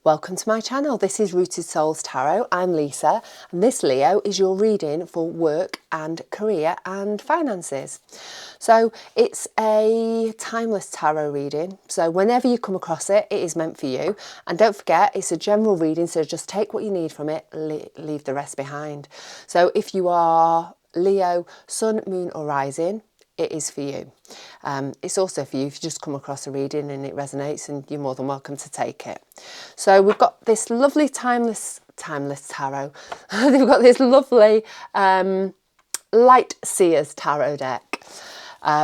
Welcome to my channel. This is Rooted Souls Tarot. I'm Lisa, and this, Leo, is your reading for work and career and finances. So it's a timeless tarot reading. So whenever you come across it, it is meant for you. And don't forget, it's a general reading, so just take what you need from it, leave the rest behind. So if you are Leo, Sun, Moon or Rising, it is for you. It's also for you if you just come across a reading and it resonates, and you're more than welcome to take it. So we've got this lovely timeless tarot. We've got this lovely Light Seers tarot deck,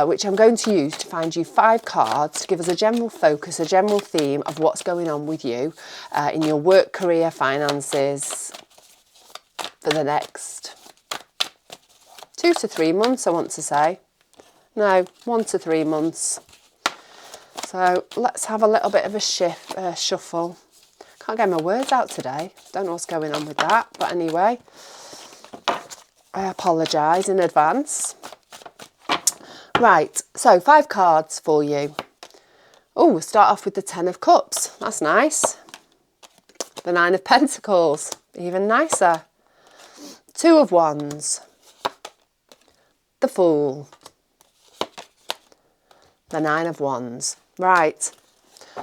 which I'm going to use to find you 5 cards to give us a general focus, a general theme of what's going on with you in your work, career, finances for the next 2 to 3 months, I want to say. No, 1 to 3 months. So let's have a little bit of a shuffle. Can't get my words out today. Don't know what's going on with that. But anyway, I apologise in advance. Right, so 5 cards for you. Oh, we'll start off with the 10 of Cups. That's nice. The 9 of Pentacles. Even nicer. 2 of Wands. The Fool. The 9 of Wands. Right,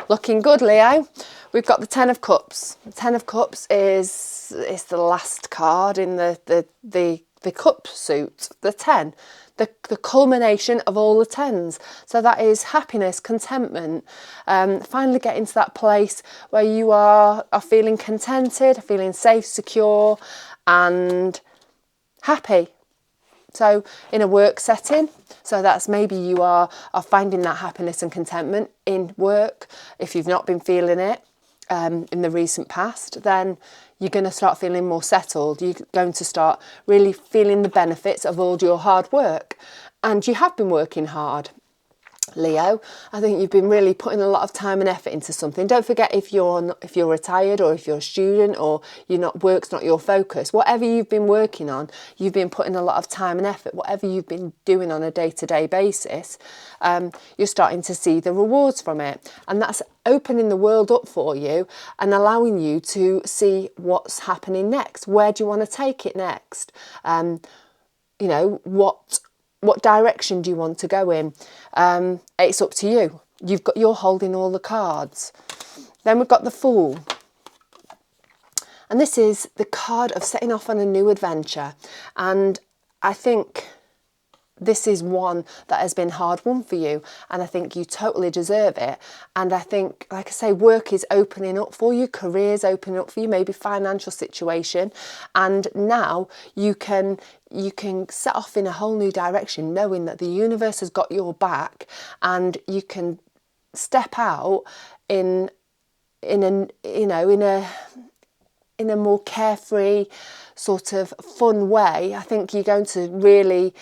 looking good, Leo. We've got the 10 of Cups. The 10 of Cups is the last card in the cup suit. The 10, the culmination of all the 10s. So that is happiness, contentment, finally getting to that place where you are feeling contented, feeling safe, secure and happy. So in a work setting, so that's maybe you are finding that happiness and contentment in work. If you've not been feeling it in the recent past, then you're going to start feeling more settled. You're going to start really feeling the benefits of all your hard work. And you have been working hard, Leo. I think you've been really putting a lot of time and effort into something. Don't forget, if you're retired or if you're a student or work's not your focus, whatever you've been working on, you've been putting a lot of time and effort. Whatever you've been doing on a day-to-day basis, you're starting to see the rewards from it, and that's opening the world up for you and allowing you to see what's happening next. Where do you want to take it next? What direction do you want to go in? It's up to you. You're holding all the cards. Then we've got the Fool. And this is the card of setting off on a new adventure. And I think this is one that has been hard won for you, and I think you totally deserve it. And I think, like I say, work is opening up for you, career's opening up for you, maybe financial situation, and now you can set off in a whole new direction, knowing that the universe has got your back, and you can step out in a more carefree, sort of fun way. I think you're going to really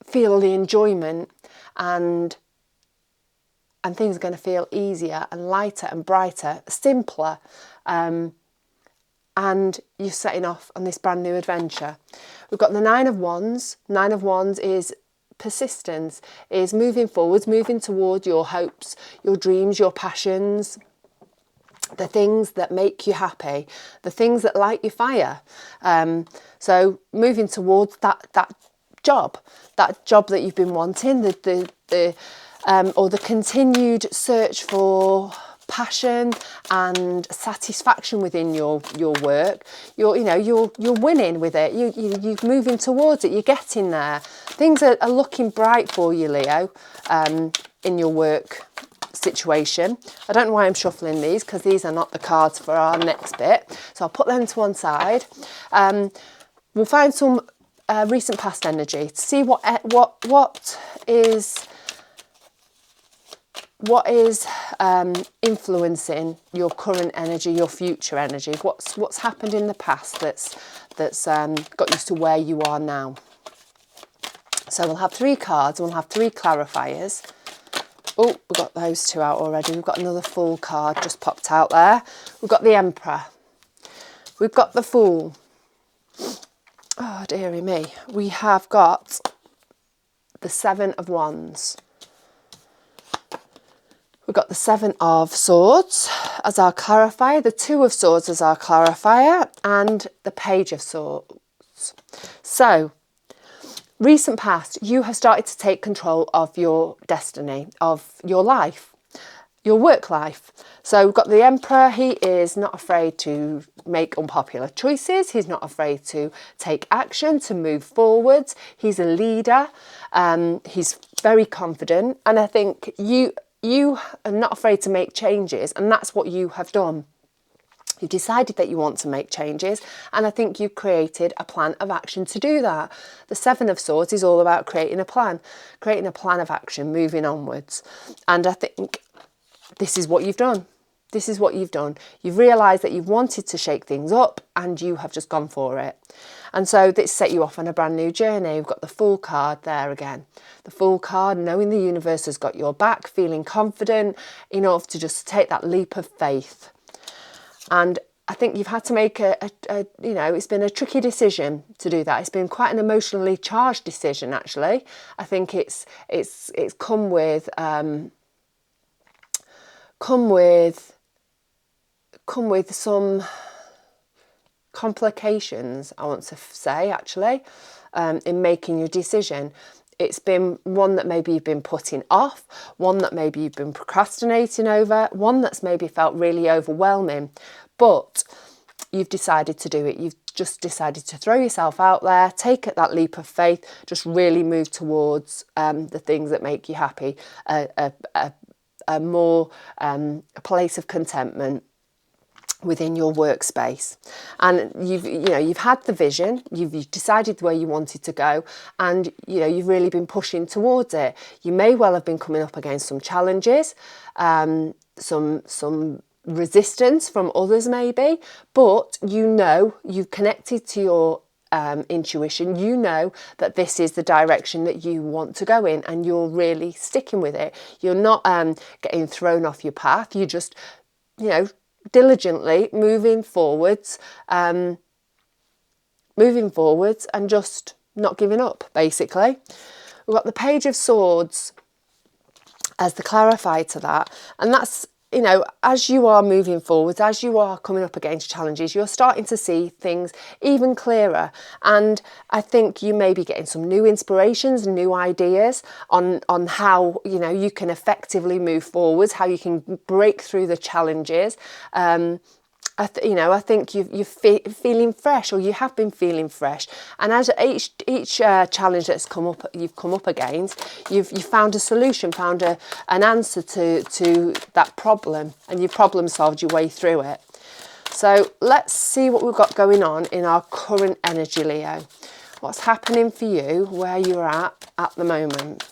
feel the enjoyment, and things are going to feel easier and lighter and brighter, simpler, and you're setting off on this brand new adventure. We've got the 9 of Wands. 9 of Wands is persistence, is moving forwards, moving towards your hopes, your dreams, your passions, the things that make you happy, the things that light your fire. So moving towards that job that you've been wanting, or the continued search for passion and satisfaction within your work. You're winning with it. You're moving towards it. You're getting there. Things are looking bright for you, Leo, in your work situation. I don't know why I'm shuffling these, because these are not the cards for our next bit, so I'll put them to one side. We'll find some recent past energy to see what is influencing your current energy, your future energy. What's happened in the past that's got you to where you are now. So we'll have 3 cards, and we'll have 3 clarifiers. Oh, we've got those 2 out already. We've got another Fool card just popped out there. We've got the Emperor. We've got the Fool. Oh, dearie me. We have got the 7 of Wands. We've got the 7 of Swords. as our clarifier, the Two of Swords as our clarifier, and the Page of Swords. So, recent past, you have started to take control of your destiny, of your life, your work life. So we've got the Emperor. He is not afraid to make unpopular choices. He's not afraid to take action, to move forwards. He's a leader. He's very confident. And I think you are not afraid to make changes. And that's what you have done. You've decided that you want to make changes, and I think you've created a plan of action to do that. The Seven of Swords is all about creating a plan of action, moving onwards. And I think this is what you've done. This is what you've done. You've realised that you've wanted to shake things up and you have just gone for it. And so this set you off on a brand new journey. We've got the Fool card there again. The Fool card, knowing the universe has got your back, feeling confident enough to just take that leap of faith. And I think you've had to make it's been a tricky decision to do that. It's been quite an emotionally charged decision, actually. I think it's come with some complications, I want to say, actually, in making your decision. It's been one that maybe you've been putting off, one that maybe you've been procrastinating over, one that's maybe felt really overwhelming, but you've decided to do it. You've just decided to throw yourself out there, take that leap of faith, just really move towards the things that make you happy, a place of contentment within your workspace. And you've had the vision, you've decided where you wanted to go, and you've really been pushing towards it. You may well have been coming up against some challenges, some resistance from others maybe, but you've connected to your intuition. You know that this is the direction that you want to go in, and you're really sticking with it. You're not getting thrown off your path. You just diligently moving forwards and just not giving up, basically. We've got the Page of Swords as the clarifier to that, and that's as you are moving forwards, as you are coming up against challenges, you're starting to see things even clearer. And I think you may be getting some new inspirations, new ideas on how you can effectively move forwards, how you can break through the challenges. I think you're feeling fresh, or you have been feeling fresh. And as each challenge that's you've come up against, you've found a solution, found an answer to that problem, and you've problem solved your way through it. So let's see what we've got going on in our current energy, Leo. What's happening for you, where you're at the moment.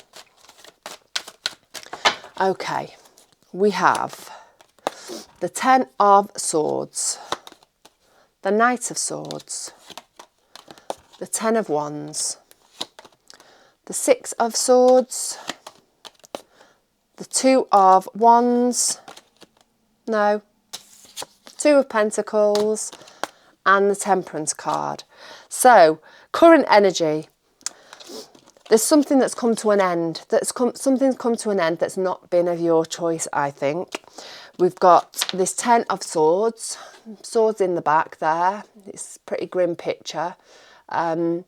Okay, we have the Ten of Swords, the Knight of Swords, the Ten of Wands, the Six of Swords, the Two of Wands, no, Two of Pentacles, and the Temperance card. So, current energy. There's something that's come to an end. Something's come to an end that's not been of your choice, I think. We've got this Ten of Swords, swords in the back there. It's a pretty grim picture. But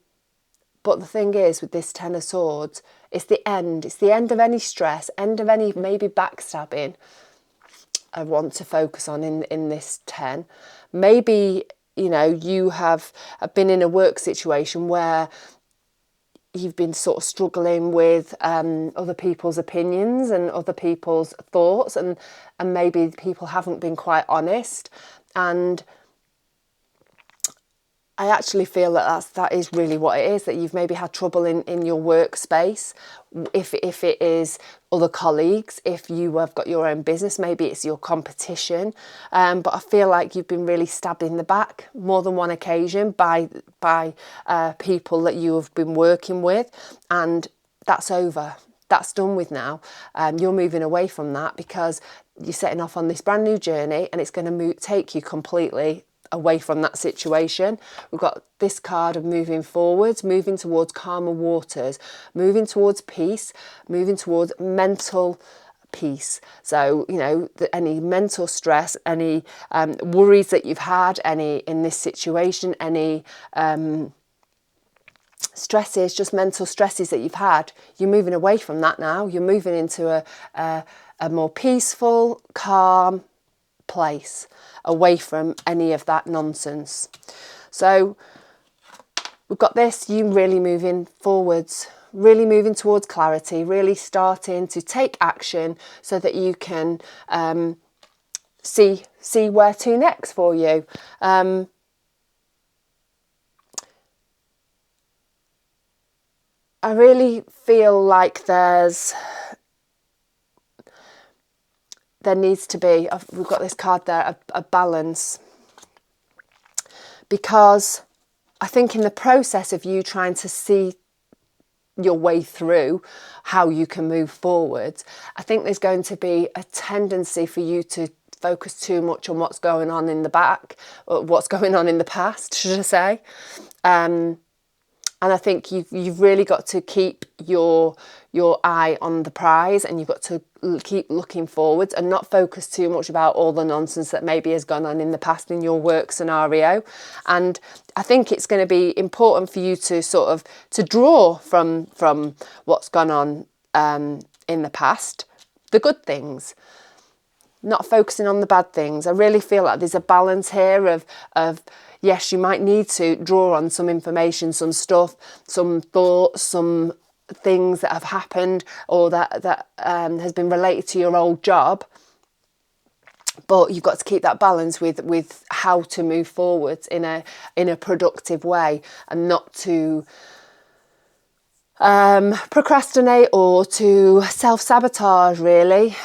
the thing is, with this Ten of Swords, it's the end. It's the end of any stress, end of any maybe backstabbing I want to focus on in this 10. Maybe, you have been in a work situation where you've been sort of struggling with other people's opinions and other people's thoughts, and maybe people haven't been quite honest. And I actually feel that is really what it is, that you've maybe had trouble in your workspace. If it is other colleagues, if you have got your own business, maybe it's your competition. But I feel like you've been really stabbed in the back more than one occasion by people that you have been working with, and that's over. That's done with now. You're moving away from that because you're setting off on this brand new journey, and it's going to take you completely away from that situation. We've got this card of moving forwards, moving towards calmer waters, moving towards peace, moving towards mental peace. So, you know, any mental stress, any worries that you've had, any in this situation, any stresses, just mental stresses that you've had, you're moving away from that now. You're moving into a more peaceful, calm place, away from any of that nonsense. So we've got this, you really moving forwards, really moving towards clarity, really starting to take action so that you can see where to next for you. I really feel like there needs to be, we've got this card there, a balance, because I think in the process of you trying to see your way through how you can move forward, I think there's going to be a tendency for you to focus too much on what's going on in the back, or what's going on in the past, should I say. And I think you've really got to keep your eye on the prize, and you've got to keep looking forwards and not focus too much about all the nonsense that maybe has gone on in the past in your work scenario. And I think it's going to be important for you to sort of to draw from what's gone on in the past, the good things, not focusing on the bad things. I really feel like there's a balance here of yes, you might need to draw on some information, some stuff, some thoughts, some things that have happened or that has been related to your old job. But you've got to keep that balance with how to move forward in a productive way, and not to procrastinate or to self-sabotage, really,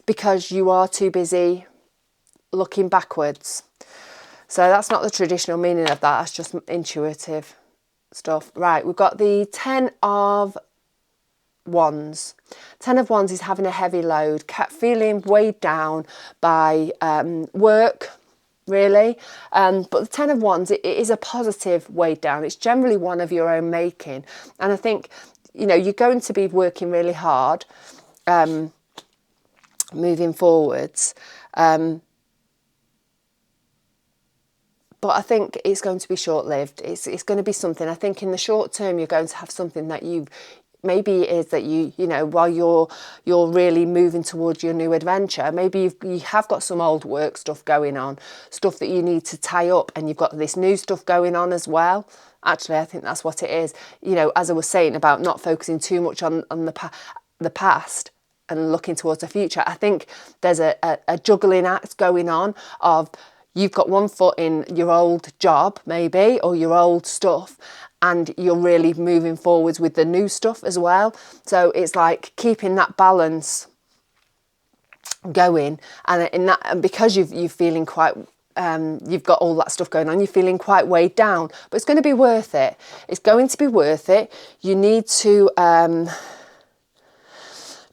because you are too busy looking backwards. So that's not the traditional meaning of that. That's just intuitive stuff. Right, we've got the 10 of Wands. 10 of Wands is having a heavy load, feeling weighed down by work, really. But the 10 of Wands, it is a positive weighed down. It's generally one of your own making. And I think, you know, you're going to be working really hard moving forwards. But I think it's going to be short-lived. It's going to be something. I think in the short term, you're going to have something that maybe it is that you know, while you're really moving towards your new adventure, maybe you have got some old work stuff going on, stuff that you need to tie up, and you've got this new stuff going on as well. Actually, I think that's what it is. You know, as I was saying about not focusing too much on the past and looking towards the future, I think there's a juggling act going on of, you've got one foot in your old job, maybe, or your old stuff, and you're really moving forwards with the new stuff as well. So it's like keeping that balance going, and because you're feeling quite, you've got all that stuff going on, you're feeling quite weighed down. But it's going to be worth it. It's going to be worth it. You need to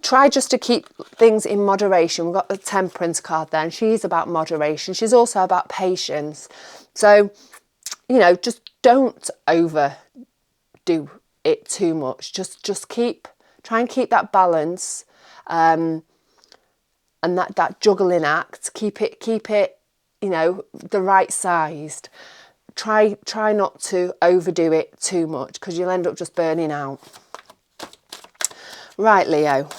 try just to keep things in moderation. We've got the Temperance card there, and she's about moderation. She's also about patience. So, you know, just don't overdo it too much. Just try and keep that balance, and that juggling act. Keep it, you know, the right sized. Try not to overdo it too much, because you'll end up just burning out. Right, Leo.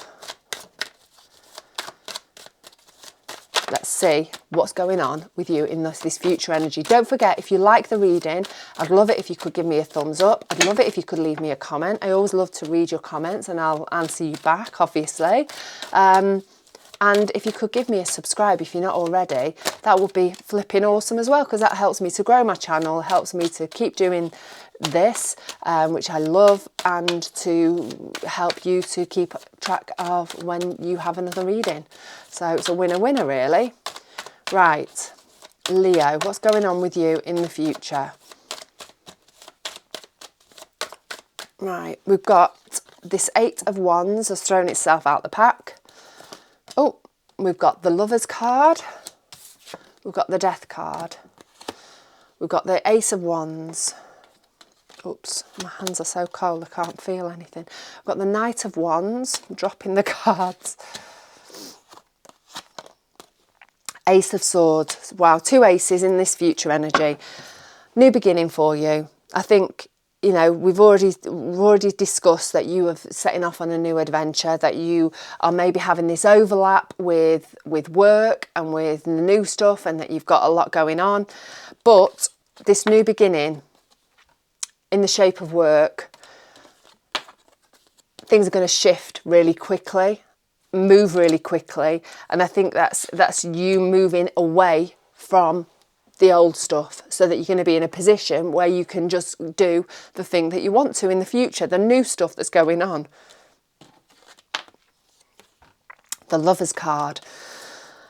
Let's see what's going on with you in this future energy. Don't forget, if you like the reading, I'd love it if you could give me a thumbs up. I'd love it if you could leave me a comment. I always love to read your comments, and I'll answer you back, obviously. And if you could give me a subscribe if you're not already, that would be flipping awesome as well, because that helps me to grow my channel, helps me to keep doing this, which I love, and to help you to keep track of when you have another reading. So it's a winner-winner, really. Right, Leo, what's going on with you in the future? Right, we've got this 8 of Wands has thrown itself out the pack. Oh, we've got the Lovers card. We've got the Death card. We've got the Ace of Wands. Oops, my hands are so cold I can't feel anything. I've got the Knight of Wands, I'm dropping the cards. Ace of Swords. Wow, 2 aces in this future energy. New beginning for you. I think, you know, we've already discussed that you are setting off on a new adventure, that you are maybe having this overlap with work and with new stuff, and that you've got a lot going on. But this new beginning in the shape of work, things are going to shift really quickly, move really quickly, and I think that's you moving away from the old stuff, so that you're going to be in a position where you can just do the thing that you want to in the future, the new stuff that's going on. The Lovers card.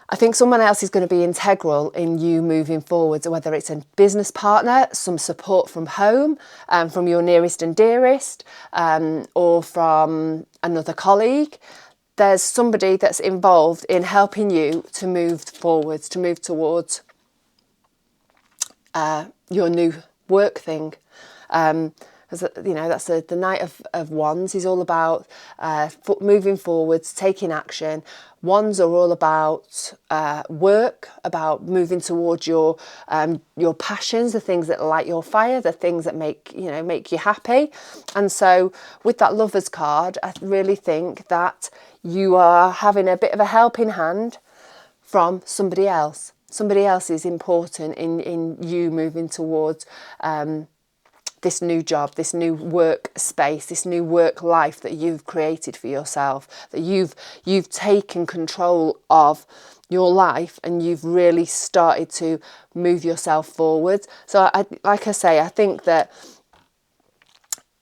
I think someone else is going to be integral in you moving forwards, whether it's a business partner, some support from home, from your nearest and dearest, or from another colleague. There's somebody that's involved in helping you to move forwards, to move towards your new work thing. You know, that's the Knight of Wands is all about moving forwards, taking action. Wands are all about work, about moving towards your passions, the things that light your fire, the things that make you happy. And so with that Lovers card, I really think that you are having a bit of a helping hand from somebody else. Somebody else is important in you moving towards this new job, this new work space, this new work life that you've created for yourself, that you've taken control of your life, and you've really started to move yourself forward. So like I say, I think that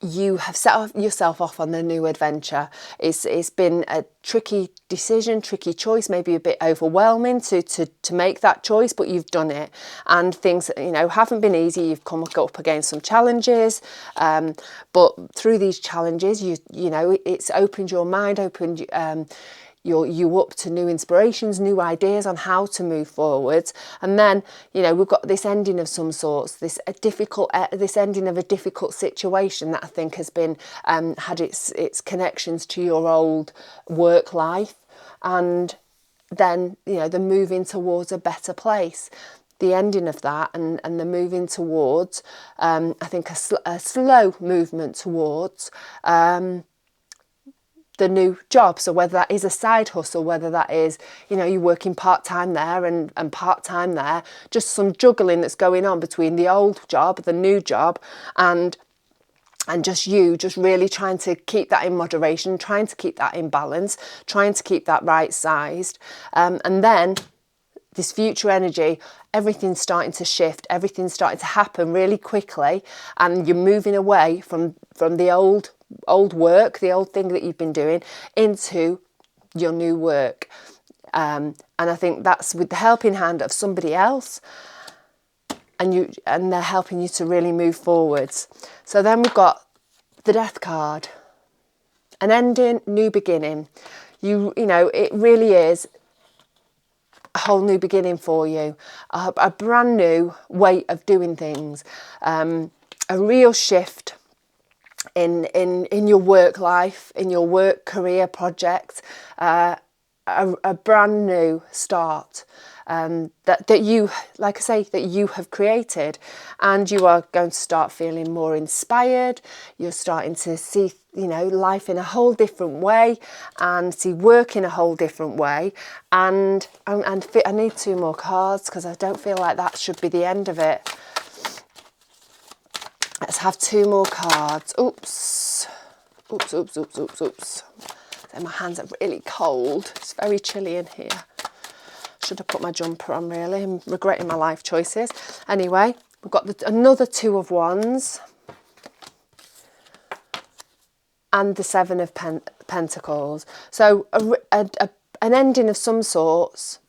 you have set yourself off on a new adventure. It's been a tricky decision, tricky choice, maybe a bit overwhelming to make that choice, but you've done it. And things, you know, haven't been easy. You've come up against some challenges, but through these challenges, you know, it's opened your mind, opened you up to new inspirations, new ideas on how to move forward. And then, you know, we've got this ending of some sorts, this ending of a difficult situation that I think has been had its connections to your old work life, and then, you know, the moving towards a better place. The ending of that and the moving towards, I think a slow movement towards the new job. So whether that is a side hustle, whether that is, you know, you're working part-time there and part-time there, just some juggling that's going on between the old job, the new job, and just really trying to keep that in moderation, trying to keep that in balance, trying to keep that right sized. And then this future energy, everything's starting to shift, everything's starting to happen really quickly, and you're moving away from the old work, the old thing that you've been doing, into your new work. And I think that's with the helping hand of somebody else, and they're helping you to really move forwards. So then we've got the Death card. An ending, new beginning. You know, it really is a whole new beginning for you, a brand new way of doing things, a real shift in your work life, in your work career project, a brand new start that you, like I say, that you have created, and you are going to start feeling more inspired. You're starting to see, you know, life in a whole different way, and see work in a whole different way. And I need 2 more cards because I don't feel like that should be the end of it. Let's have 2 more cards. Oops. My hands are really cold. It's very chilly in here. Should have put my jumper on, really. I'm regretting my life choices. Anyway, we've got another 2 of Wands. And the 7 of Pentacles. So an ending of some sorts,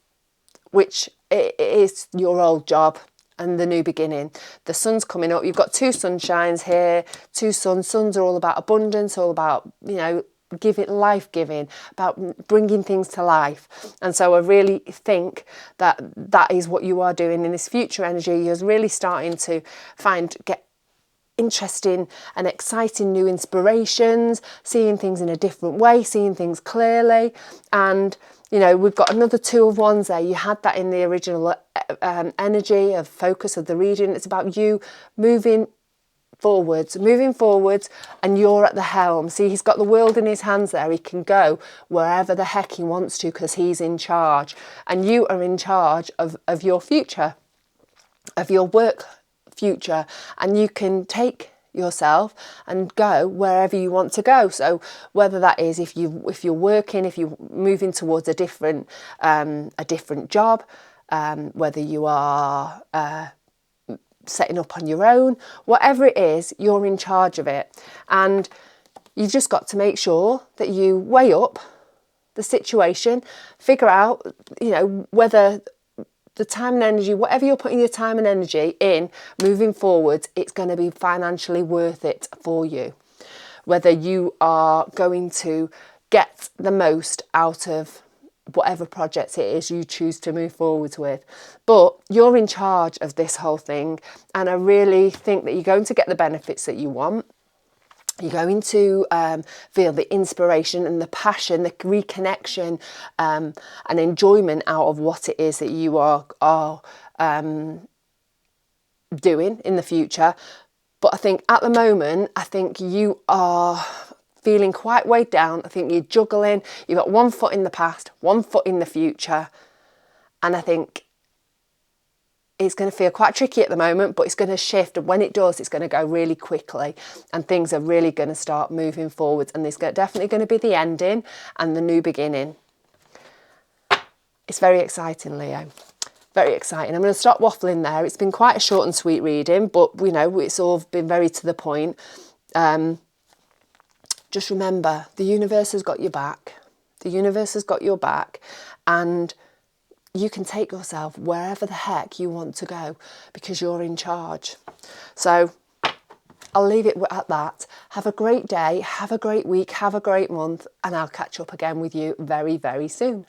which is your old job, and the new beginning. The sun's coming up. You've got 2 sunshines here, 2 suns. Suns are all about abundance, all about, you know, life-giving, about bringing things to life. And so I really think that is what you are doing in this future energy. You're really starting to interesting and exciting new inspirations, seeing things in a different way, seeing things clearly. And you know, we've got another 2 of Wands there. You had that in the original energy of focus of the reading. It's about you moving forwards, and you're at the helm. See, he's got the world in his hands there. He can go wherever the heck he wants to because he's in charge. And you are in charge of your future, of your work future. And you can take yourself and go wherever you want to go. So whether that is if you're working, if you're moving towards a different job, whether you are setting up on your own, whatever it is, you're in charge of it. And you've just got to make sure that you weigh up the situation, figure out, you know, whether the time and energy, whatever you're putting your time and energy in moving forward, it's going to be financially worth it for you. Whether you are going to get the most out of whatever project it is you choose to move forwards with. But you're in charge of this whole thing, and I really think that you're going to get the benefits that you want. You're going to feel the inspiration and the passion, the reconnection and enjoyment out of what it is that you are doing in the future. But I think at the moment, I think you are feeling quite weighed down. I think you're juggling. You've got 1 foot in the past, 1 foot in the future. And I think it's going to feel quite tricky at the moment, but it's going to shift. And when it does, it's going to go really quickly. And things are really going to start moving forwards. And there's definitely going to be the ending and the new beginning. It's very exciting, Leo. Very exciting. I'm going to stop waffling there. It's been quite a short and sweet reading, but, you know, it's all been very to the point. Just remember, the universe has got your back. The universe has got your back, and you can take yourself wherever the heck you want to go because you're in charge. So I'll leave it at that. Have a great day, have a great week, have a great month, and I'll catch up again with you very, very soon.